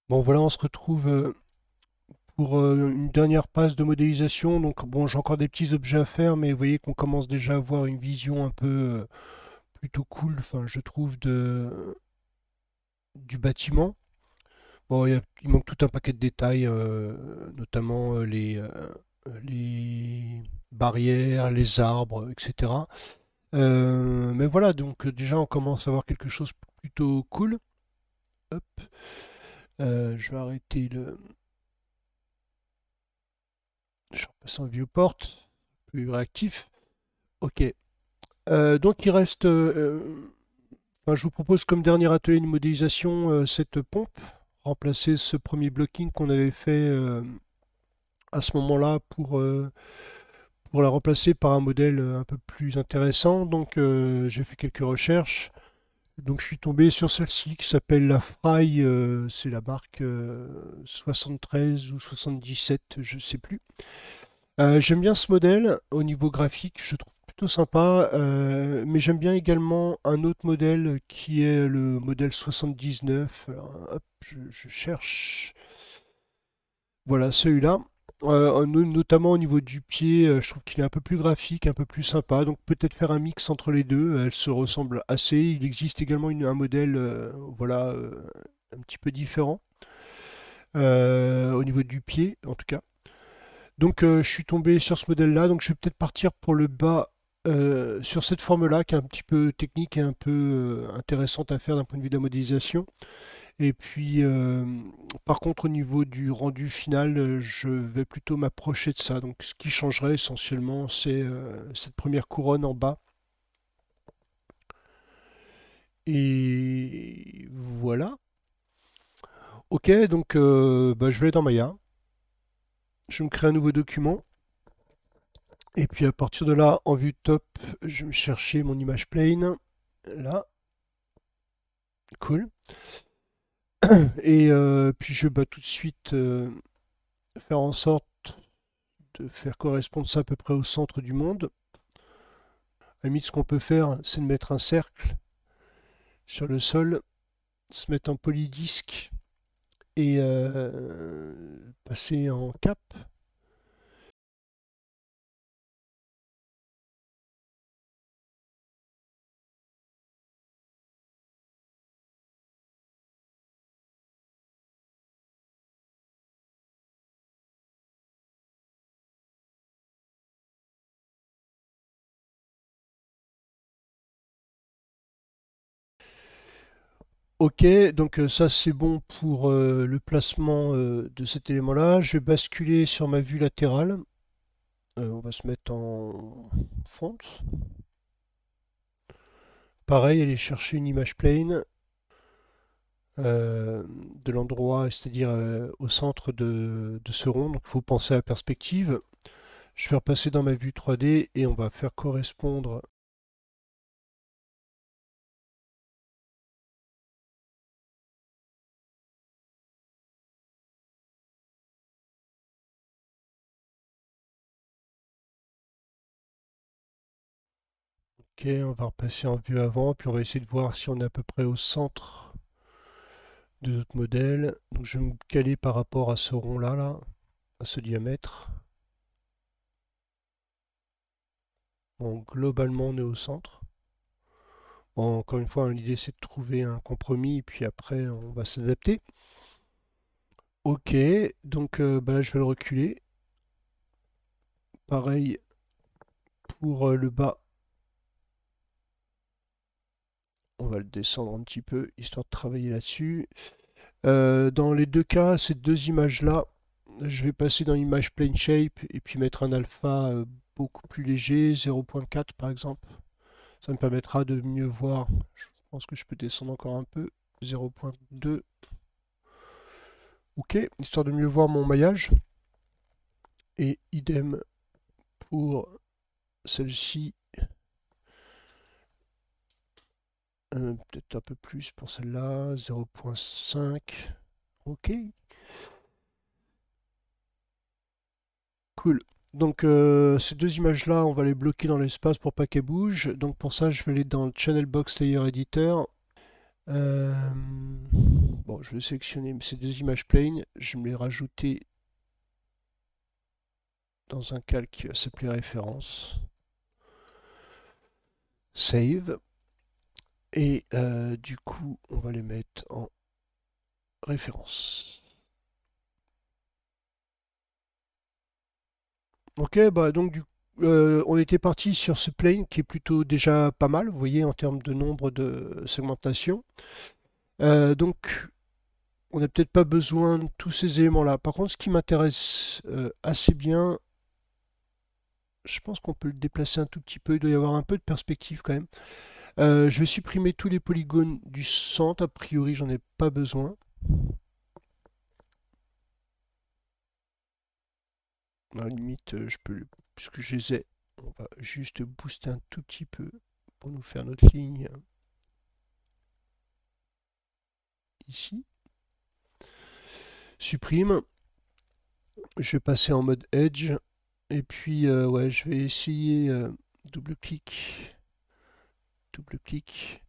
Bon voilà, on se retrouve pour une dernière passe de modélisation. Donc bon, j'ai encore des petits objets à faire, mais vous voyez qu'on commence déjà à avoir une vision un peu plutôt cool, enfin je trouve, du bâtiment. Bon, il manque tout un paquet de détails, notamment les barrières, les arbres, etc. Mais voilà, donc déjà on commence à avoir quelque chose plutôt cool. Hop, je vais arrêter le... Je repasse en viewport, plus réactif. Ok. Donc il reste, enfin, je vous propose comme dernier atelier de modélisation cette pompe, remplacer ce premier blocking qu'on avait fait à ce moment-là pour la remplacer par un modèle un peu plus intéressant. Donc j'ai fait quelques recherches. Donc je suis tombé sur celle-ci qui s'appelle la Fry, c'est la marque 73 ou 77, je ne sais plus. J'aime bien ce modèle au niveau graphique, je trouve plutôt sympa, mais j'aime bien également un autre modèle qui est le modèle 79. Alors, hop, je cherche. Voilà, celui-là. Notamment au niveau du pied, je trouve qu'il est un peu plus graphique, un peu plus sympa. Donc peut-être faire un mix entre les deux. Elles se ressemblent assez. Il existe également un modèle, voilà, un petit peu différent au niveau du pied, en tout cas. Donc je suis tombé sur ce modèle-là, donc je vais peut-être partir pour le bas sur cette forme-là, qui est un petit peu technique et un peu intéressante à faire d'un point de vue de la modélisation. Et puis par contre au niveau du rendu final, je vais plutôt m'approcher de ça. Donc ce qui changerait essentiellement, c'est cette première couronne en bas. Et voilà. Ok, donc bah, je vais aller dans Maya. Je me crée un nouveau document. Et puis à partir de là, en vue top, je vais me chercher mon image plane. Là, cool. Et puis je vais bah, tout de suite faire en sorte de faire correspondre ça à peu près au centre du monde. À la limite, ce qu'on peut faire, c'est de mettre un cercle sur le sol, se mettre en polydisque et passer en cap. Ok, donc ça c'est bon pour le placement de cet élément-là. Je vais basculer sur ma vue latérale. On va se mettre en font. Pareil, aller chercher une image plane de l'endroit, c'est-à-dire au centre de ce rond. Donc il faut penser à la perspective. Je vais repasser dans ma vue 3D et on va faire correspondre. Ok, on va repasser en vue avant, puis on va essayer de voir si on est à peu près au centre de notre modèle. Donc je vais me caler par rapport à ce rond-là, là, à ce diamètre. Bon, globalement, on est au centre. Bon, encore une fois, hein, l'idée c'est de trouver un compromis, et puis après, on va s'adapter. Ok, donc bah là, je vais le reculer. Pareil pour le bas, on va le descendre un petit peu, histoire de travailler là-dessus. Dans les deux cas, ces deux images-là, je vais passer dans l'image plane shape et puis mettre un alpha beaucoup plus léger, 0.4 par exemple. Ça me permettra de mieux voir. Je pense que je peux descendre encore un peu, 0.2. Ok, histoire de mieux voir mon maillage. Et idem pour celle-ci. Peut-être un peu plus pour celle-là, 0.5. Ok, cool. Donc ces deux images-là, on va les bloquer dans l'espace pour pas qu'elles bougent. Donc pour ça, je vais aller dans le Channel Box Layer Editor Bon, je vais sélectionner ces deux images planes, je vais les rajouter dans un calque qui va s'appeler référence. Save. Et du coup, on va les mettre en référence. Ok, bah donc on était parti sur ce plane qui est plutôt déjà pas mal, vous voyez, en termes de nombre de segmentation. Donc, on n'a peut-être pas besoin de tous ces éléments-là. Par contre, ce qui m'intéresse assez bien, je pense qu'on peut le déplacer un tout petit peu, il doit y avoir un peu de perspective quand même. Je vais supprimer tous les polygones du centre, a priori j'en ai pas besoin. À la limite, je peux, puisque je les ai, on va juste booster un tout petit peu pour nous faire notre ligne ici. Supprime. Je vais passer en mode Edge. Et puis, ouais, je vais essayer double-clic, double-clic,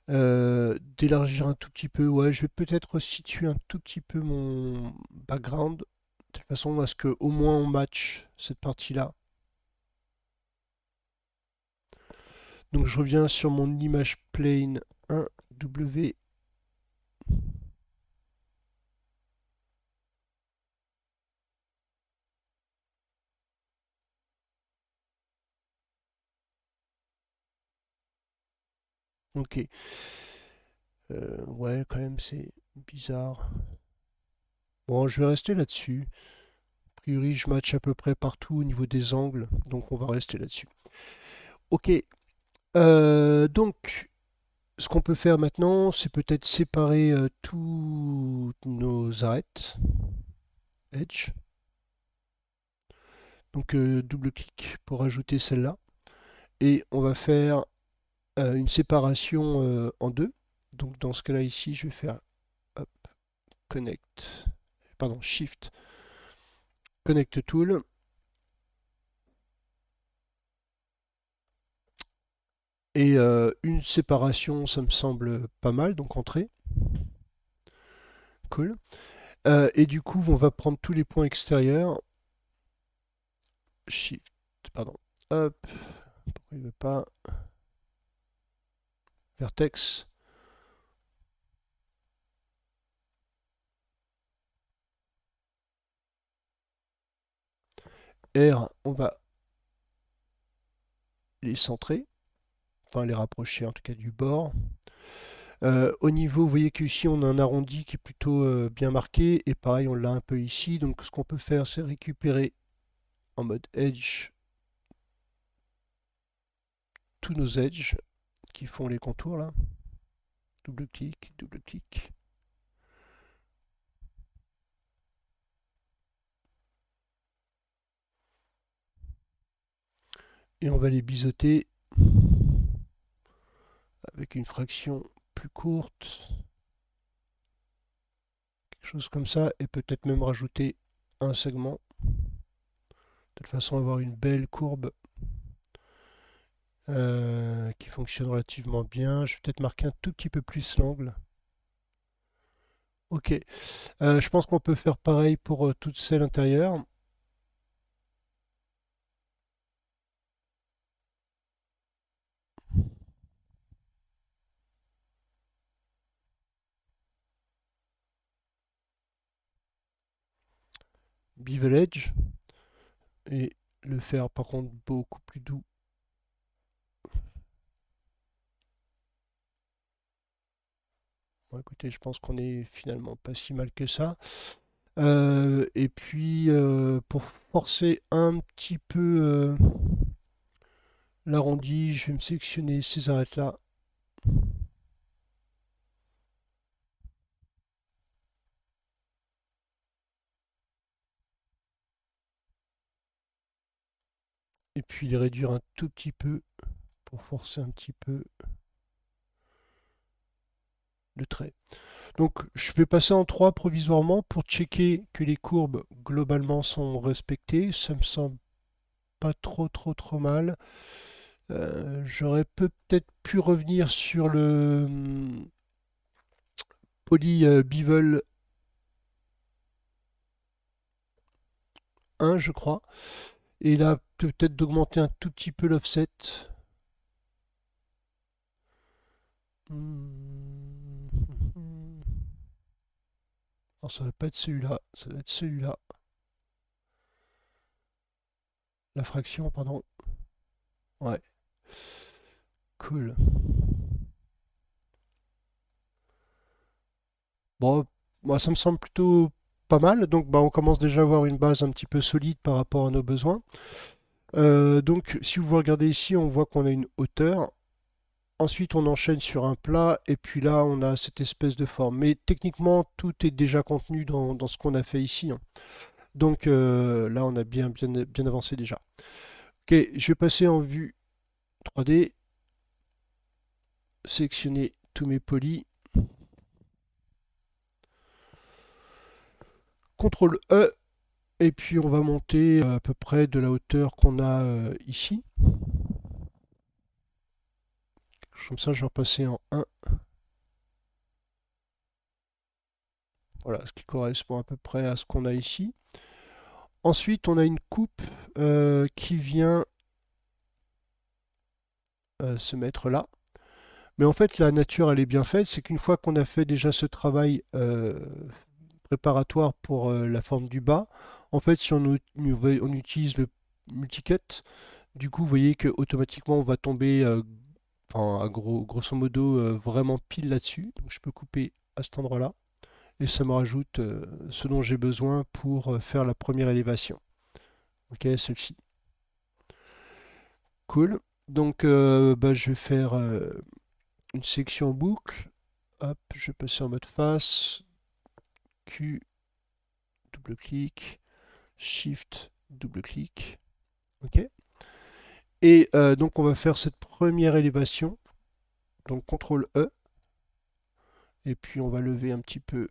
d'élargir un tout petit peu. Ouais, je vais peut-être situer un tout petit peu mon background, de telle façon à ce qu'au moins on match cette partie-là. Donc je reviens sur mon image plane 1W. Ok. Ouais, quand même, c'est bizarre. Bon, je vais rester là-dessus. A priori, je match à peu près partout au niveau des angles, donc on va rester là-dessus. Ok. Donc, ce qu'on peut faire maintenant, c'est peut-être séparer tous nos arêtes. Edge. Donc, double-clic pour ajouter celle-là. Et on va faire une séparation en deux. Donc, dans ce cas-là, ici, je vais faire hop, Connect. Pardon, Shift. Connect Tool. Et une séparation, ça me semble pas mal, donc entrée. Cool. Et du coup, on va prendre tous les points extérieurs. Shift, pardon. Hop. Pourquoi il veut pas? Vertex. R, on va les centrer. Enfin, les rapprocher en tout cas du bord. Au niveau, vous voyez qu'ici on a un arrondi qui est plutôt bien marqué. Et pareil, on l'a un peu ici. Donc ce qu'on peut faire, c'est récupérer en mode Edge tous nos edges qui font les contours là. Double-clic, double-clic. Et on va les biseauter avec une fraction plus courte. Quelque chose comme ça. Et peut-être même rajouter un segment. De toute façon, avoir une belle courbe qui fonctionne relativement bien. Je vais peut-être marquer un tout petit peu plus l'angle. Ok. Je pense qu'on peut faire pareil pour toutes celles intérieures. Bevel Edge. Et le faire par contre beaucoup plus doux. Bon, écoutez, je pense qu'on est finalement pas si mal que ça. Et puis, pour forcer un petit peu l'arrondi, je vais me sélectionner ces arêtes-là. Et puis les réduire un tout petit peu pour forcer un petit peu le trait. Donc je vais passer en 3 provisoirement pour checker que les courbes globalement sont respectées. Ça me semble pas trop mal. J'aurais peut-être pu revenir sur le Poly Bevel 1, je crois. Et là, peut-être d'augmenter un tout petit peu l'offset. Alors, ça va pas être celui-là, ça va être celui-là. La fraction, pardon. Ouais. Cool. Bon, moi, ça me semble plutôt pas mal. Donc, bah, on commence déjà à avoir une base un petit peu solide par rapport à nos besoins. Donc, si vous regardez ici, on voit qu'on a une hauteur. Ensuite, on enchaîne sur un plat. Et puis là, on a cette espèce de forme. Mais techniquement, tout est déjà contenu dans ce qu'on a fait ici, hein. Donc, là, on a bien avancé déjà. Ok, je vais passer en vue 3D. Sélectionner tous mes polis. CTRL E. Et puis on va monter à peu près de la hauteur qu'on a ici. Comme ça, je vais repasser en 1. Voilà, ce qui correspond à peu près à ce qu'on a ici. Ensuite, on a une coupe qui vient se mettre là. Mais en fait, la nature, elle est bien faite. C'est qu'une fois qu'on a fait déjà ce travail préparatoire pour la forme du bas, en fait, si on utilise le multicut, du coup, vous voyez que automatiquement, on va tomber enfin, grosso modo vraiment pile là-dessus. Donc, je peux couper à cet endroit-là. Et ça me rajoute ce dont j'ai besoin pour faire la première élévation. Ok, celle-ci. Cool. Donc, bah, je vais faire une section en boucle. Hop, je vais passer en mode face. Q, double-clic. Shift, double-clic. Ok. Et donc, on va faire cette première élévation. Donc, CTRL E. Et puis, on va lever un petit peu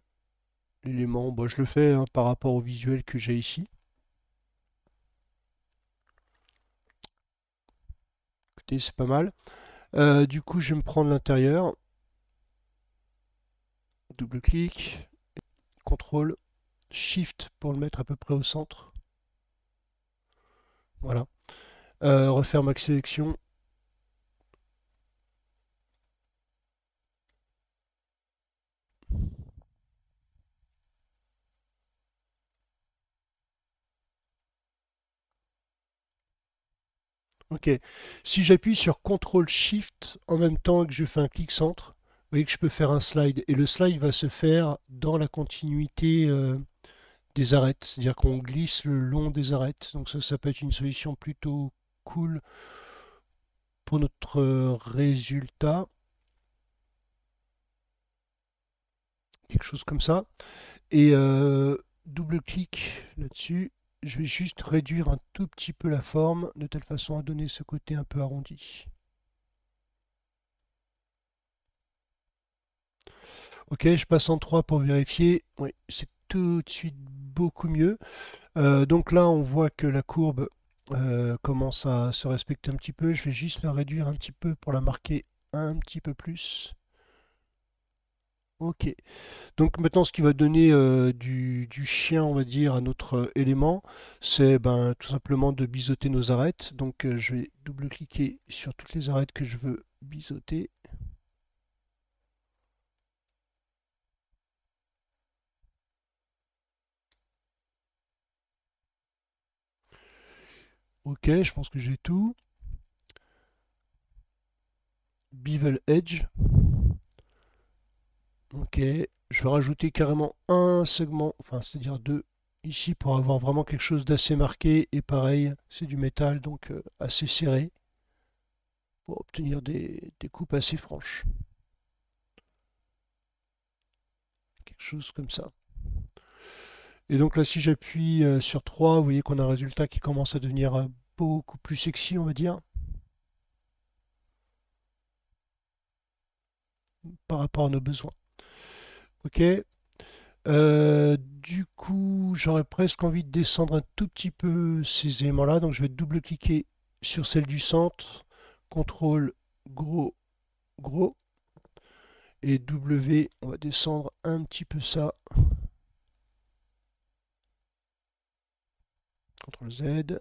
l'élément. Bon, je le fais hein, par rapport au visuel que j'ai ici. Écoutez, c'est pas mal. Du coup, je vais me prendre l'intérieur. Double-clic. CTRL. Shift pour le mettre à peu près au centre. Voilà. Refaire ma sélection. Ok. Si j'appuie sur CTRL Shift en même temps que je fais un clic centre, vous voyez que je peux faire un slide. Et le slide va se faire dans la continuité des arêtes. C'est-à-dire qu'on glisse le long des arêtes. Donc ça peut être une solution plutôt cool pour notre résultat. Quelque chose comme ça. Et double-clic là-dessus. Je vais juste réduire un tout petit peu la forme, de telle façon à donner ce côté un peu arrondi. Ok, je passe en 3 pour vérifier. Oui, c'est tout de suite beaucoup mieux. Donc là, on voit que la courbe commence à se respecter un petit peu. Je vais juste la réduire un petit peu pour la marquer un petit peu plus. Ok. Donc maintenant, ce qui va donner du chien, on va dire, à notre élément, c'est ben, tout simplement de biseauter nos arêtes. Donc je vais double-cliquer sur toutes les arêtes que je veux biseauter. Ok, je pense que j'ai tout. Bevel Edge. Ok, je vais rajouter carrément un segment, enfin c'est-à-dire deux ici pour avoir vraiment quelque chose d'assez marqué. Et pareil, c'est du métal, donc assez serré pour obtenir des coupes assez franches. Quelque chose comme ça. Et donc là, si j'appuie sur 3, vous voyez qu'on a un résultat qui commence à devenir beaucoup plus sexy, on va dire, par rapport à nos besoins. Ok. Du coup, j'aurais presque envie de descendre un tout petit peu ces éléments-là. Donc, je vais double-cliquer sur celle du centre. CTRL gros, gros. Et W, on va descendre un petit peu ça. CTRL Z.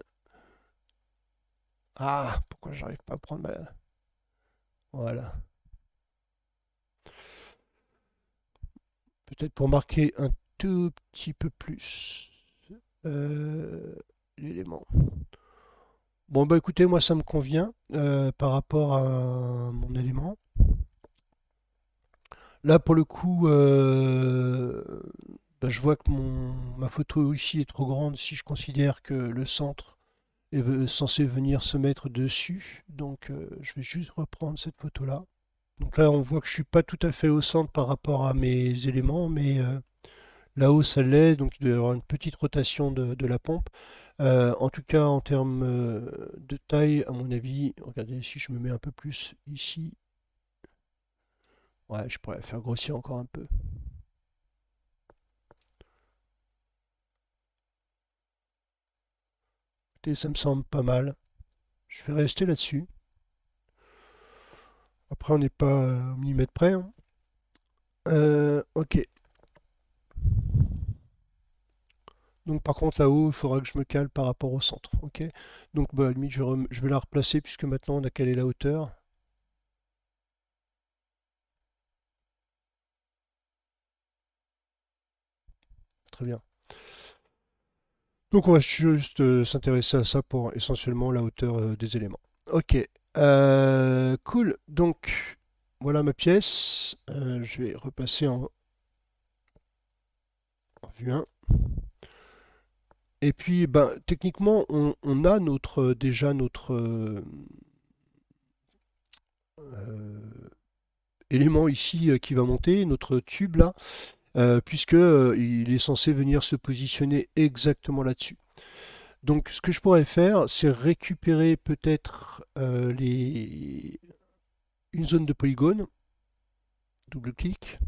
Ah, pourquoi j'arrive pas à prendre ma... Voilà. Peut-être pour marquer un tout petit peu plus l'élément. Bon, bah écoutez, moi ça me convient par rapport à mon élément. Là, pour le coup, bah, je vois que ma photo ici est trop grande si je considère que le centre est censé venir se mettre dessus. Donc, je vais juste reprendre cette photo-là. Donc là, on voit que je suis pas tout à fait au centre par rapport à mes éléments, mais là-haut, ça l'est. Donc, il doit y avoir une petite rotation de la pompe. En tout cas, en termes de taille, à mon avis, regardez, si je me mets un peu plus ici, ouais, je pourrais faire grossir encore un peu. Écoutez, ça me semble pas mal. Je vais rester là-dessus. Après, on n'est pas au millimètre près, hein. Ok. Donc par contre là-haut, il faudra que je me cale par rapport au centre. Ok. Donc bah, à la limite, je vais la replacer puisque maintenant on a calé la hauteur. Très bien. Donc on va juste s'intéresser à ça pour essentiellement la hauteur des éléments. Ok. Cool. Donc voilà ma pièce. Je vais repasser en vue 1. Et puis, ben, techniquement, on a déjà notre élément ici qui va monter, notre tube là, puisque il est censé venir se positionner exactement là-dessus. Donc, ce que je pourrais faire, c'est récupérer peut-être une zone de polygone, double-clic,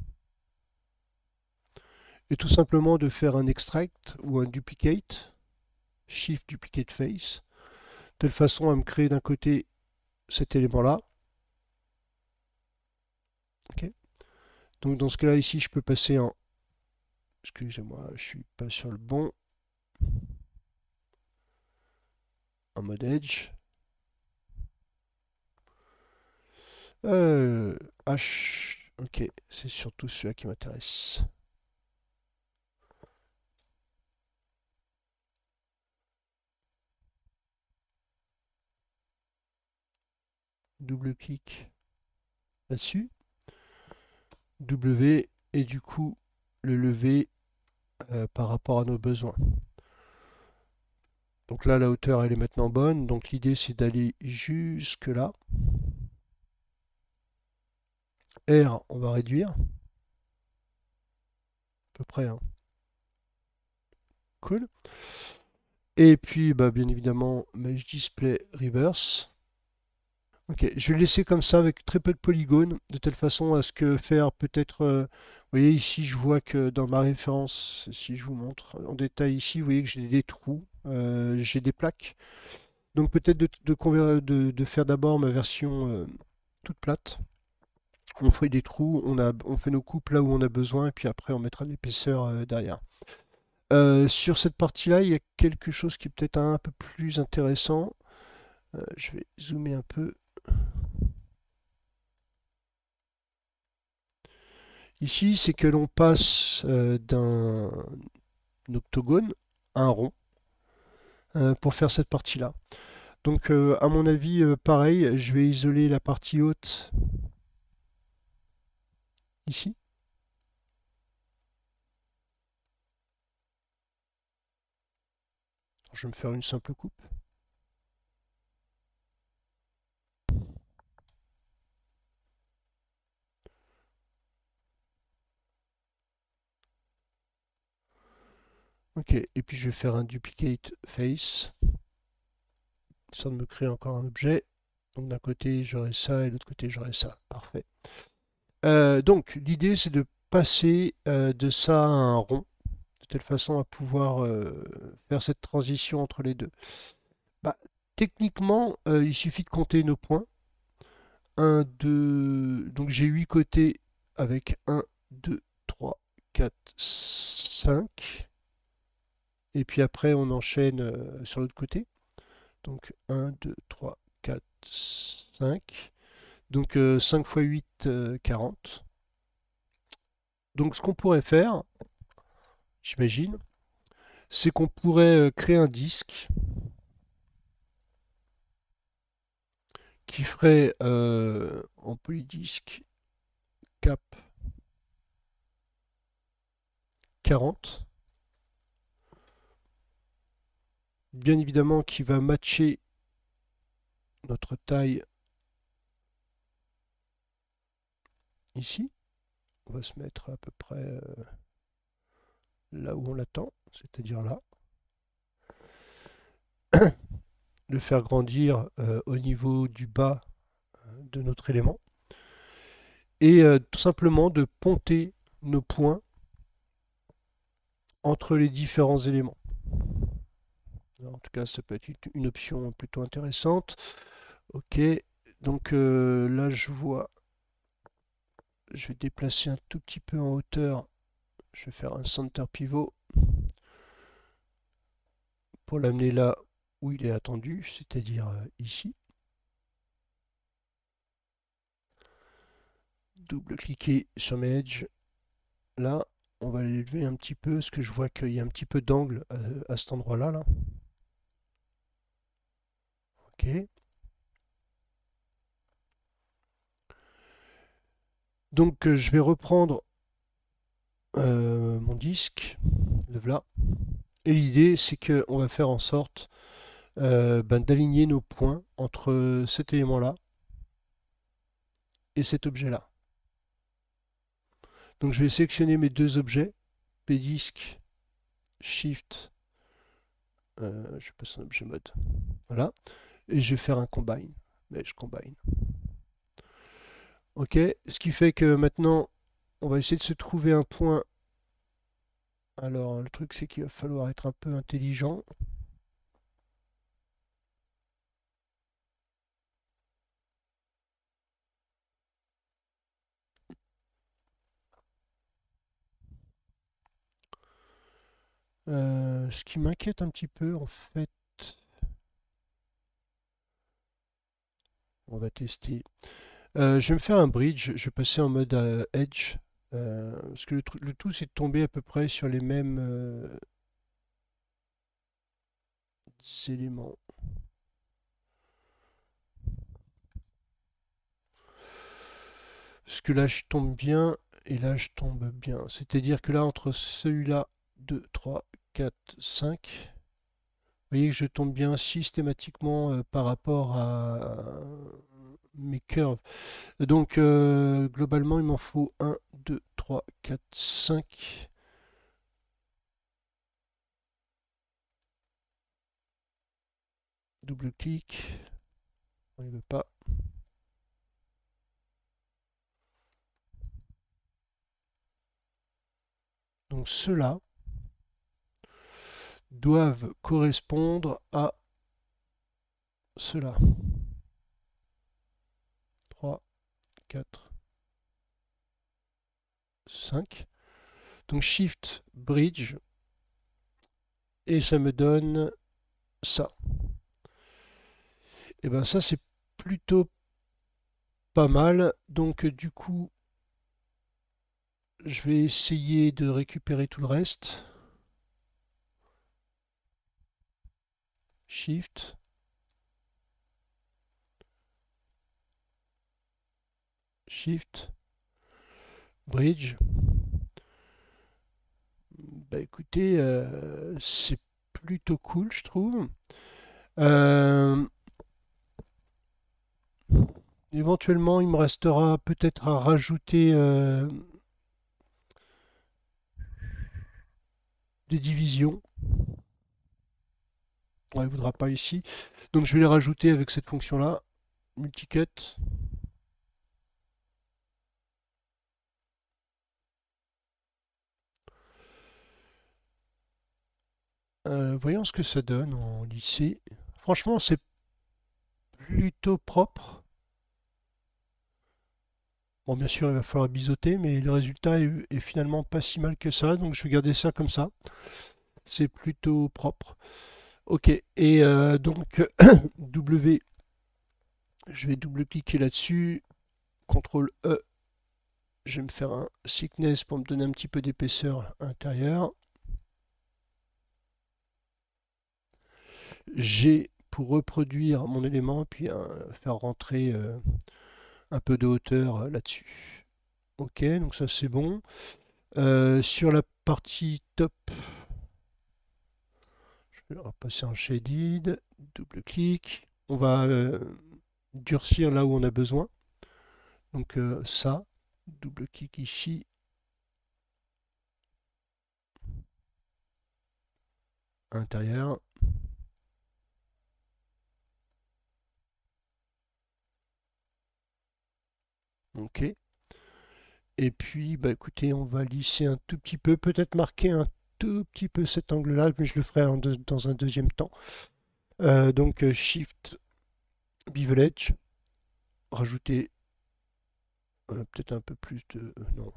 et tout simplement de faire un extract ou un duplicate, shift duplicate face, de telle façon à me créer d'un côté cet élément-là. Ok. Donc dans ce cas-là, ici, je peux passer en... Excusez-moi, je suis pas sur le bon. En mode Edge. H. Ok, c'est surtout celui-là qui m'intéresse. Double-clic là-dessus. W, et du coup, le lever par rapport à nos besoins. Donc là, la hauteur, elle est maintenant bonne. Donc l'idée, c'est d'aller jusque là. R, on va réduire. À peu près, hein. Cool. Et puis, bah, bien évidemment, Mesh Display Reverse. Ok, je vais le laisser comme ça avec très peu de polygones, de telle façon à ce que faire peut-être... vous voyez ici, je vois que dans ma référence, si je vous montre en détail ici, vous voyez que j'ai des trous, j'ai des plaques. Donc peut-être de faire d'abord ma version toute plate. On fait des trous, on fait nos coupes là où on a besoin, et puis après on mettra de l'épaisseur derrière. Sur cette partie-là, il y a quelque chose qui est peut-être un peu plus intéressant. Je vais zoomer un peu. Ici, c'est que l'on passe d'un octogone à un rond pour faire cette partie-là. Donc, à mon avis, pareil, je vais isoler la partie haute ici. Je vais me faire une simple coupe. Ok, et puis je vais faire un duplicate face, histoire de me créer encore un objet. Donc d'un côté j'aurai ça et de l'autre côté j'aurai ça. Parfait. Donc l'idée c'est de passer de ça à un rond, de telle façon à pouvoir faire cette transition entre les deux. Bah, techniquement, il suffit de compter nos points. 1, 2, donc j'ai 8 côtés avec 1, 2, 3, 4, 5. Et puis après, on enchaîne sur l'autre côté. Donc 1, 2, 3, 4, 5. Donc 5 x 8, 40. Donc ce qu'on pourrait faire, j'imagine, c'est qu'on pourrait créer un disque qui ferait en polydisque cap 40. Bien évidemment qui va matcher notre taille ici. On va se mettre à peu près là où on l'attend, c'est-à-dire là. Le faire grandir au niveau du bas de notre élément. Et tout simplement de ponter nos points entre les différents éléments. Alors, en tout cas, ça peut être une option plutôt intéressante. Ok, donc là je vois, je vais déplacer un tout petit peu en hauteur. Je vais faire un center pivot pour l'amener là où il est attendu, c'est-à-dire ici. Double-cliquer sur mes edges. Là, on va l'élever un petit peu, parce que je vois qu'il y a un petit peu d'angle à cet endroit-là. Là. Ok. Donc je vais reprendre mon disque, le voilà. Et l'idée, c'est qu'on va faire en sorte d'aligner nos points entre cet élément-là et cet objet-là. Donc je vais sélectionner mes deux objets, P-disque, Shift, je passe en objet mode, voilà, et je vais faire un combine, Mesh combine. Ok, ce qui fait que maintenant, on va essayer de se trouver un point. Alors le truc c'est qu'il va falloir être un peu intelligent. Ce qui m'inquiète un petit peu en fait, on va tester. Je vais me faire un bridge, je vais passer en mode edge, parce que le tout c'est de tomber à peu près sur les mêmes éléments. Parce que là je tombe bien et là je tombe bien. C'est-à-dire que là entre celui-là, 2, 3, 4, 5, vous voyez que je tombe bien systématiquement par rapport à mes curves. Donc globalement il m'en faut 1, 2, 3, 4, 5. Double-clic. On ne veut pas. Donc ceux-là doivent correspondre à ceux-là. 3, 4, 5. Donc Shift, Bridge, et ça me donne ça. Et bien ça c'est plutôt pas mal. Donc du coup, je vais essayer de récupérer tout le reste. Shift. Shift. Bridge. Bah écoutez, c'est plutôt cool, je trouve. Éventuellement, il me restera peut-être à rajouter des divisions. Ouais, il ne voudra pas ici. Donc je vais les rajouter avec cette fonction-là. Multicut. Voyons ce que ça donne en lycée. Franchement, c'est plutôt propre. Bon, bien sûr, il va falloir biseauter, mais le résultat est finalement pas si mal que ça, donc je vais garder ça comme ça. C'est plutôt propre. Ok, et donc W, je vais double-cliquer là-dessus, CTRL E, je vais me faire un thickness pour me donner un petit peu d'épaisseur intérieure. G pour reproduire mon élément, puis faire rentrer un peu de hauteur là-dessus. Ok, donc ça c'est bon. Sur la partie top, je vais repasser en shaded, double-clic. On va durcir là où on a besoin. Donc ça, double-clic ici, à l'intérieur. Ok. Et puis, bah écoutez, on va lisser un tout petit peu, peut-être marquer un tout petit peu cet angle-là, mais je le ferai dans un deuxième temps. Donc Shift Bevel Edge, rajouter peut-être un peu plus de... non,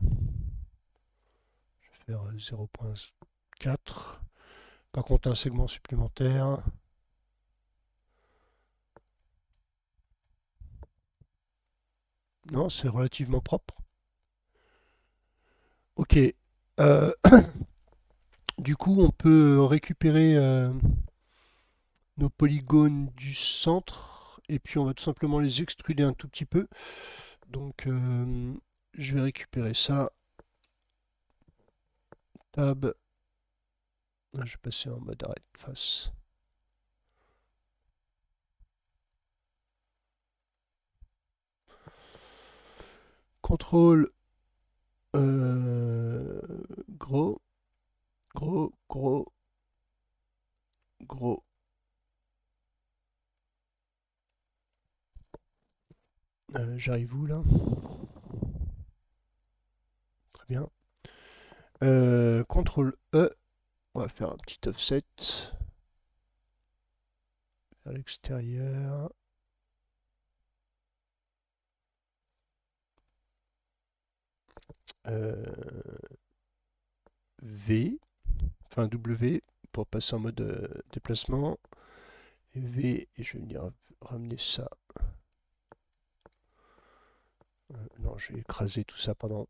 je vais faire 0.4. Par contre, un segment supplémentaire. Non, c'est relativement propre. Ok. Euh, du coup, on peut récupérer nos polygones du centre et puis on va tout simplement les extruder un tout petit peu. Donc, je vais récupérer ça. Tab. Je vais passer en mode arrêt de face. Contrôle gros, gros, gros, gros. J'arrive où là? Très bien. CTRL E, on va faire un petit offset vers l'extérieur. V, enfin W pour passer en mode déplacement. Et V, et je vais venir ramener ça. Non, je vais écraser tout ça pendant.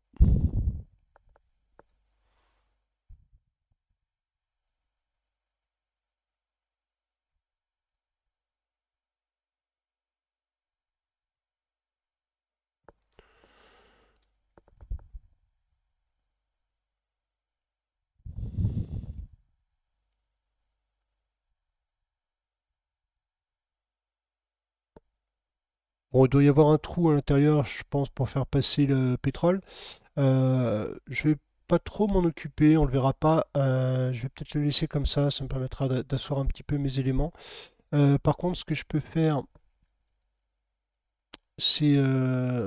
Bon, il doit y avoir un trou à l'intérieur, je pense, pour faire passer le pétrole. Je vais pas trop m'en occuper, on le verra pas. Je vais peut-être le laisser comme ça me permettra d'asseoir un petit peu mes éléments. Par contre, ce que je peux faire, c'est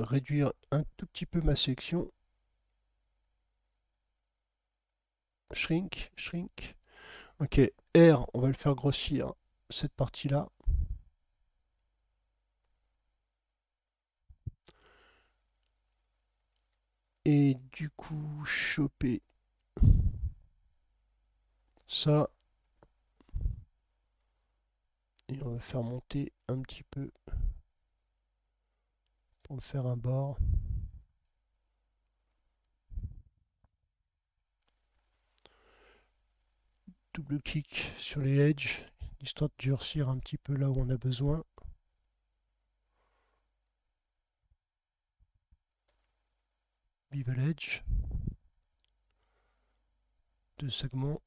réduire un tout petit peu ma section. Shrink, shrink. Ok, R, on va le faire grossir, cette partie-là. Et du coup, choper ça. Et on va faire monter un petit peu pour me faire un bord. Double-clic sur les edges, histoire de durcir un petit peu là où on a besoin. Bevel Edge. Deux segments.